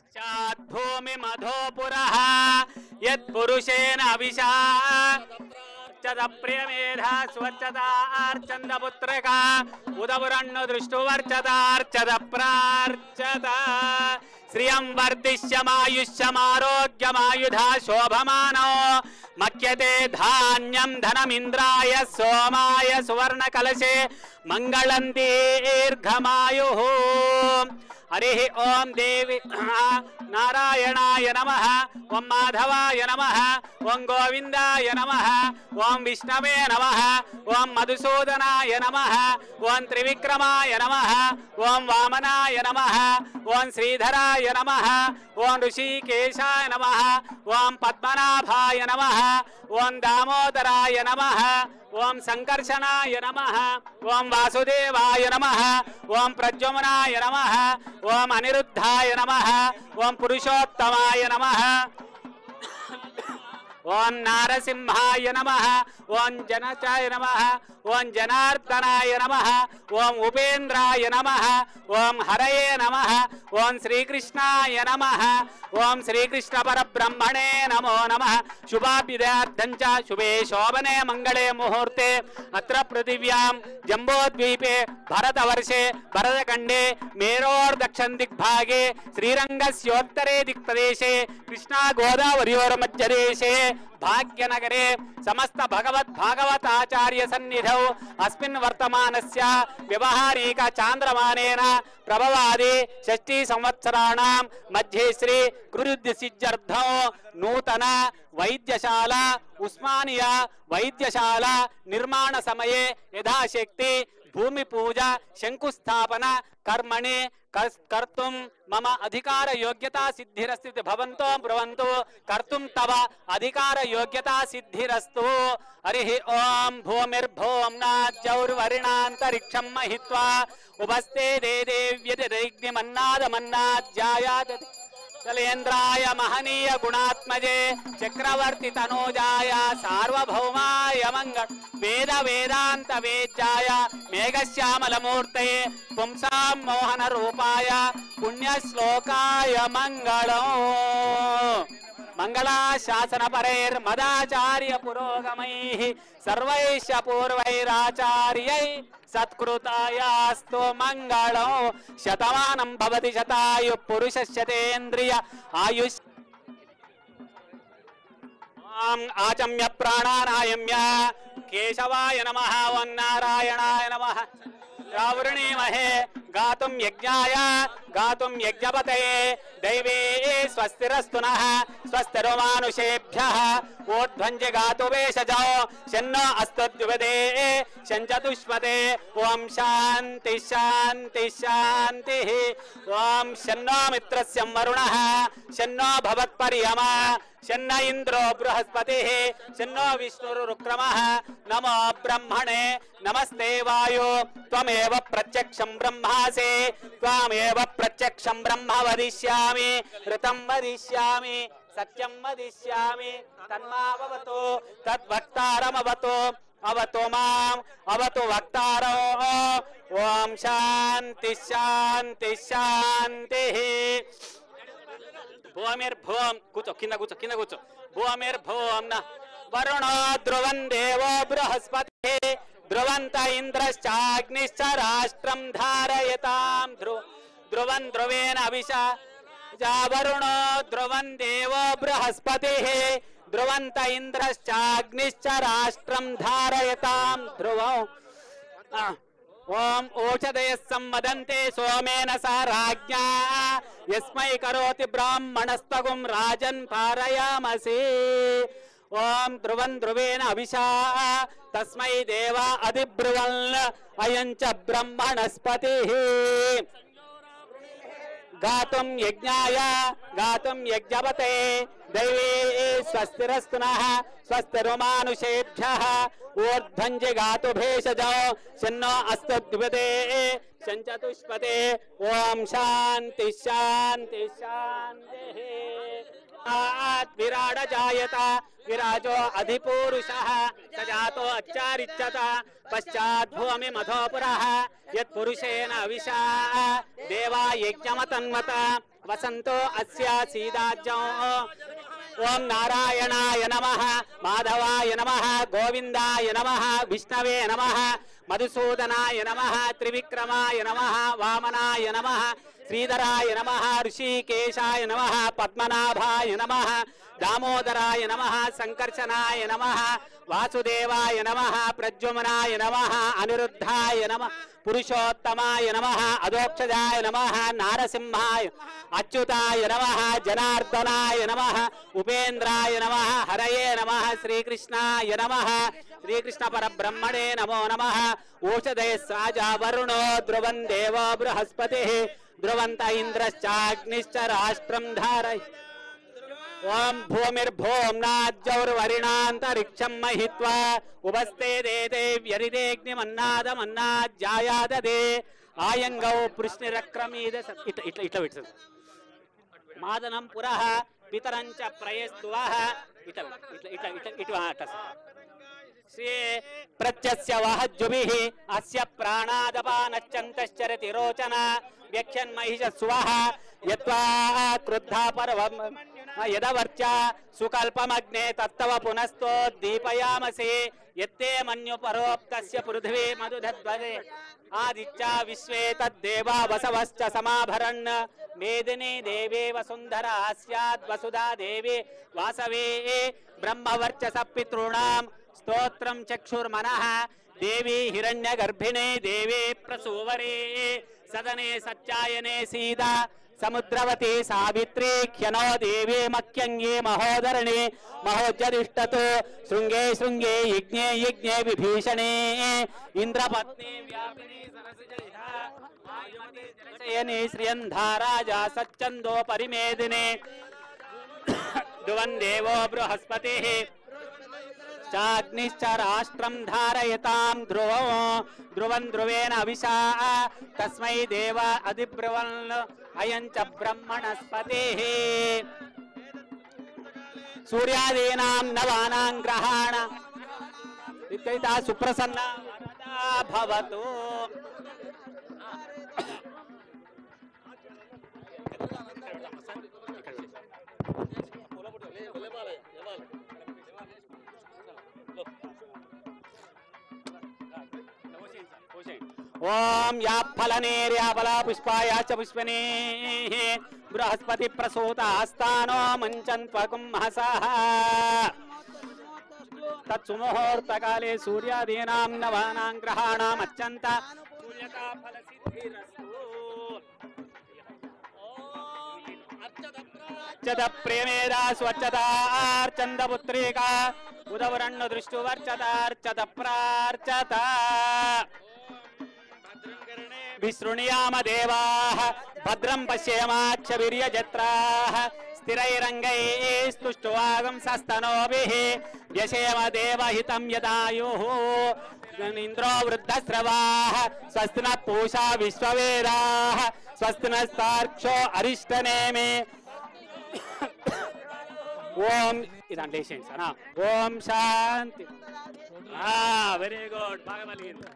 पश्चाद्भूमि मधोपुरः यत्पुरुषेण अभिषा प्रियमेधा स्वच्छतार्चन्दपुत्रका उदपुरन्नु दृष्टुवर्चतार्चद प्रार्चत श्रियं वर्धिष्यमायुष्यमारोग्यमायुधा शोभमानो मक्यते धान्यं धनमिन्द्राय सोमाय सुवर्णकलशे मंगलं दीर्घमायुः। हरिः ओम देवी नारायणाय नमः, ओम माधवाय नमः, ओम गोविंदाय नमः, ओम विष्णवे नमः, ओम मधुसूदनाय नमः, ओम त्रिविक्रमाय नमः, ओम वामनाय नमः, ओम श्रीधराय नमः, ओम ऋषिकेशाय नमः, ओम पद्मनाभाय नमः, ओम दामोदराय नमः, ओम संकर्षणाय नमः, ओम वासुदेवाय नमः, ओम प्रद्युम्नाय नमः, ओम अनिरुद्धाय नमः, ओम पुरुषोत्तमाय नमः, ओम नारसिंहाय नमः, ओम जनचाय नमः, ओम जनार्दनाय नमः, ओम उपेन्द्राय नमः, ओम हरये नमः, ओम श्रीकृष्णाय नमः, ओम श्रीकृष्ण परब्रह्मणे नमो नमः। शुभाभ्युदयार्थं च शुभे शोभने मंगले मुहूर्ते अत्र पृथिव्यां जम्बोद्वीपे भरतवर्षे भरतखण्डे मेरोर्दक्षिण दिग्भागे श्रीरंगस्योत्तरे दिक्प्रदेशे कृष्णा गोदावर्योर्मध्यदेशे भाग्यनगरे समस्त भागवताचार्य सन्निधौ अस्मिन् वर्तमानस्य व्यवहारिक चांद्रमानेन प्रभवादि 60 संवत्सराणां मध्ये श्री गुरुद्सिद्ध्यर्थं नूतन वैद्यशाला उस्मानिया वैद्यशाला निर्माण समये यथाशक्ति भूमि पूजा शंकुस्थापना कर्मणि कर्तुं मम अधिकार योग्यता सिद्धिरस्तु भवन्तो ब्रुवन्तु कर्तुं तव अधिकार योग्यता सिद्धिरस्तु। हरिः ओम भूमिर्भौम्नाद्यौर्वरिणान्तरिक्षं महित्वा उपस्थे देदेव्यतिरग्निमन्नादमन्नाद्यायात् चलेन्द्राय महनीय गुणात्मजे चक्रवर्ती तनोजाय सार्वभौमाय मंगल वेद वेदांत वेद्याय मेघश्यामलमूर्तये पुंसां मोहन रूपाय पुण्यश्लोकाय मंगलो मंगलाशासन परैर्मदाचार्य पुरोगमैः सर्वैश्च पूर्वैराचार्यै सत्कृतायास्तु मंगलो शतमानं भवति शतायु पुरुषशतेन्द्रिय आयुष् आचम्य प्राणानायम्य केशवाय नमः ओं नारायणाय नमः रावृणीमहे गातुं यज्ञाय गातुं यज्ञपतये दैवे स्वस्तिरस्तु नः स्वस्तिर्मानुषेभ्यः ऊर्ध्वञ्च गातु वेशजो शन्नो अस्तु द्विपदे शञ्चतुष्पदे ओं शान्ति शान्ति शान्तिः ओं शन्नो मित्रस्य वरुणः शन्नो भवत्पर्यमा शन्न इंद्रो बृहस्पतिः शन्नो विष्णुरुक्रमः नमो ब्रह्मणे नमस्ते वायो त्वमेव प्रत्यक्षं ब्रह्मासि त्वमेव प्रत्यक्षं ब्रह्म वदिष्यामि ऋतं वदिष्यामि सत्यं वदिष्यामि तन्मावतु तद्वक्तारमवतु अवतु माम् अवतु वक्तारो ओम शांति शांति शांतिः। भूमिर्भूम कुचो किंद कुचो भूमिर्भूम न वरुणो ध्रुवं देवो बृहस्पतिः ध्रुवन्त इंद्रश्चाग्निश्च राष्ट्रं धारयतां ध्रुवं ध्रुवेण अभिषा वरुणो ध्रुवं देवो बृहस्पतिः ध्रुवन्त इंद्रश्चाग्निश्च राष्ट्रं धारयतां ध्रुवं ओम ओषधयः संवदन्ते सोमेन स राज्ञा यस्मै करोति ब्राह्मणस्तगुं राजन् पारयामसि ओम ध्रुवं ध्रुवेण अभिषा तस्मै देवा अधिब्रुवन् अयं च ब्रह्मणस्पतिः गातुं यज्ञाय गातुं यज्ञपते दैवे स्वस्तिरस्तु नः स्वस्तिर्मानुषेभ्यः ऊर्ध्वञ्च गातु भेषजो शन्नो अस्तु द्विपदे शञ्चतुष्पदे ओम शान्ति शान्ति शान्तिः। विराड जायता विराजो अधिपूरुषः स जातो अच्छारिच्यत पश्चात् भूमि मधोपुरः यत्पुरुषेण अविशा देवा यज्ञमतन्वत वसन्तो अस्यासीदाज्ञो ओम नारायणाय नमः माधवाय नमः गोविंदाय नमः विष्णवे नमः मधुसूदनाय नमः त्रिविक्रमाय नमः वामनाय नमः श्रीधराय नमः ऋषिकेशाय नमः पद्मनाभाय नमः दामोदराय नमः संकर्षणाय नमः वासुदेवाय नमः प्रद्युम्नाय नमः अनिरुद्धाय नमः पुरुषोत्तमाय नमः अधोक्षजाय नमः नारसिंहाय अच्युताय नमः जनार्दनाय नमः उपेन्द्राय नमः हरये नमः श्रीकृष्णाय नमः श्रीकृष्ण परब्रह्मणे नमो नमः ओषधे साजा वरुणो ध्रुवं देवो बृहस्पतिः ध्रुवन्त इन्द्रश्चाग्निश्च राष्ट्रं धारय ओम भूमिर्भोम्नाद्यौर्वरिणान्तरिक्षं महित्वा उपस्ते देते व्यरिदेग्निमन्नादमन्नाज्जायाददे आयंगौ पृष्णिरक्रमीद इट्ला विट्सद मादनं पुरः पितरञ्च प्रयस्तुवः इट्ला श्री प्रत्यस्य वहज्जुभिः अस्य प्राणादपानच्चन्तश्चरति रोचना व्याख्यन्महिषस्वः यत्वा क्रुद्धा पर्वं यदवर्चा सुकल्पमग्ने तत्तव पुनस्तोद्दीपयामसे यत्ते मन्युपरोक्तस्य पृथ्वी मधुधद्वरे आदित्या विश्वे तद्देवा वसवश्च समाभरन् मेदिनी देवी वसुन्धरा स्यात् वसुधा देवी वासवे ब्रह्मवर्चस पितॄणां स्तोत्रं चक्षुर्मनः देवी हिरण्यगर्भिणे देवी प्रसूवरे सदने सच्चायने सीता समुद्रवती सावित्री ख्यनो देवी मक्यंगे महोदरणे महोज्जदिष्टतो शृंगे शृंगे यज्ञे यज्ञे विभीषणे इंद्रपत्नी व्यापिनी सरसिजलिधा आयुमती जलशयने श्रियन्धाराजा सच्चन्दो परिमेदिने ध्रुवं देवो बृहस्पतिः चाग्निश्च राष्ट्रं धारयतां ध्रुवं ध्रुवेण अविशा तस्मै देव अधिब्रुवन् अयं च ब्रह्मणस्पतिः सूर्यादीनां नवानां ग्रहाणां विद्यिता सुप्रसन्ना भवतु ओम या फलनेर्याफला पुष्पाया च पुष्पने बृहस्पति प्रसूतास्तानो मंचन्त्वकुंहसः तत्सुमुहूर्तकाले सूर्यादीनां नवानां ग्रहाणाम् अत्यन्त सूर्यता फलसिद्धिरस्तु अर्चद प्रेमेदा स्वच्छतार्चन्द पुत्रिका उदवरण्य दृष्टुवर्चतार्चद प्रार्चता विसृणुयाम देवाः भद्रं पश्येमाक्षवीर्यजत्राः स्थिरैरङ्गैस्तुष्ट्वागंसस्तनोभिः व्यशेम देवहितं यदायुः इन्द्रो वृद्धस्रवाः स्वस्ति नः पूषा विश्ववेदाः स्वस्ति नस्तार्क्ष्यो अरिष्टनेमि ओम इदान लेशेंस ना ओम शांति वेरी गुड బాగా పలికింది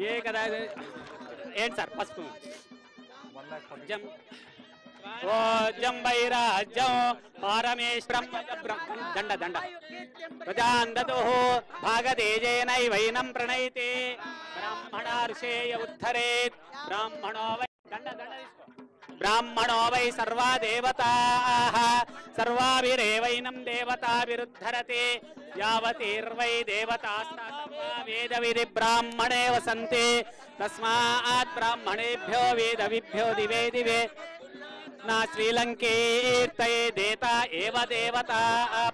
ये कदा ఏంటి సార్ పసుపు ओ जंबैराज्यं पारमेश्वरं दंड दंड प्रजान्दतुः भागतेजेनैवैनं प्रणयते ब्राह्मणार्षेय उद्धरेत् ब्राह्मणो वै दंड दंड ब्राह्मणो वै सर्वा देवताः सर्वाभिरेवैनं देवताभिरुद्धरते यावतीर्वै देवतास्ता वेदविधि ब्राह्मणे वसन्ते तस्मात् ब्राह्मणेभ्यो वेदविभ्यो दिवे दिवे न श्रीलंकीर्तये देता एव देवता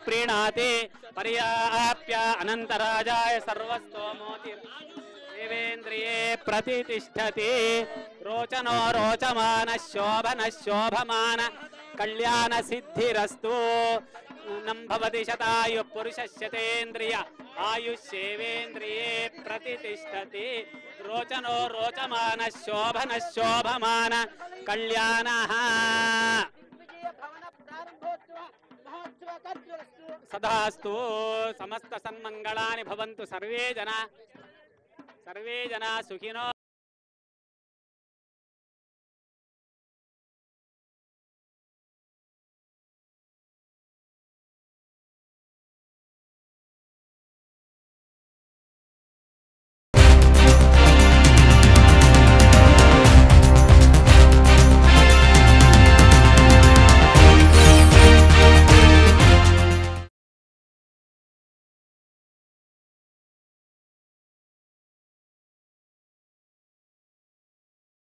प्रीणाति पर्याप्य अनन्तराजाय सर्वस्तोमोति देवेन्द्रिये प्रतिष्ठति रोचनो रोचमान शोभन शोभमान कल्याण सिद्धिरस्तु नं भवति शतायुः पुरुषस्यतेन्द्रिय आयुष्येवेन्द्रिये प्रतिष्ठति रोचनो रोचमान शोभन शोभमान कल्याणः सदास्तु समस्त सन्मंगलानि भवन्तु सर्वे जना సర్వే జనా సుఖినో